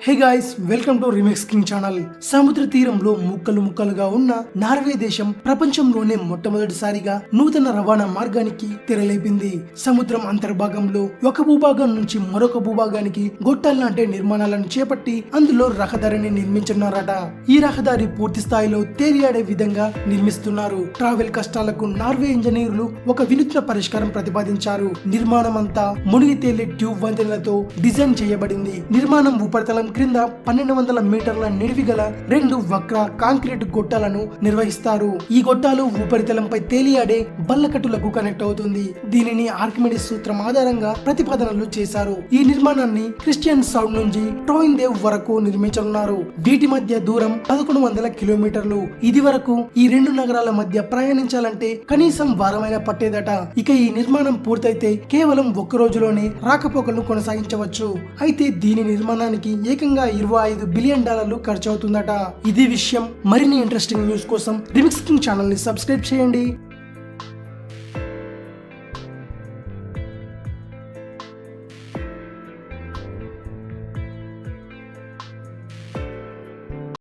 Hey guys, welcome to remix king channel. సముద్ర తీరంలో ముక్కలు ముక్కలుగా ఉన్న నార్వే దేశం ప్రపంచంలోనే మొట్టమొదటిసారిగా నూతన రవాణా మార్గానికి తెరలేపింది. సముద్రం అంతర్భాగంలో ఒక భూభాగం నుంచి మరొక భూభాగానికి గొట్టాలంటే నిర్మాణాలను చేపట్టి అందులో రహదారిని నిర్మించున్నారట. ఈ రహదారి పూర్తి స్థాయిలో తేలియాడే విధంగా నిర్మిస్తున్నారు. ట్రావెల్ కష్టాలకు నార్వే ఇంజనీర్లు ఒక వినూత్న పరిష్కారం ప్రతిపాదించారు. నిర్మాణం అంతా మునిగి తేలే ట్యూబ్ వంతెనలతో డిజైన్ చేయబడింది. నిర్మాణం ఉపరితలం క్రింద 1200 మీటర్ల నిడివి గల 2 వక్ర కాంక్రీట్ గొట్టాలను నిర్వహిస్తారు. ఈ గొట్టాలు ఉపరితలంపై తేలియాడే బల్లకట్టులకు కనెక్ట్ అవుతుంది. దీనిని ఆర్కిమిడిస్ సూత్రం ఆధారంగా ప్రతిపాదనలు చేశారు. ఈ నిర్మాణాన్ని క్రిస్టియన్ సౌండ్ నుంచి ట్రోయిందేవ్ వరకు నిర్మించనున్నారు. వీటి మధ్య దూరం 1100 కిలోమీటర్లు. ఇది వరకు ఈ రెండు నగరాల మధ్య ప్రయాణించాలంటే కనీసం వారమైన పట్టేదట. ఇక ఈ నిర్మాణం పూర్తయితే కేవలం ఒక్క రోజులోనే రాకపోకలను కొనసాగించవచ్చు. అయితే దీని నిర్మాణానికి ఏకంగా $25 బిలియన్ ఖర్చు అవుతుందట. ఇది విషయం. మరిన్ని ఇంట్రెస్టింగ్ న్యూస్ కోసం రీమిక్స్ కింగ్ ఛానల్ ని సబ్స్క్రైబ్ చేయండి.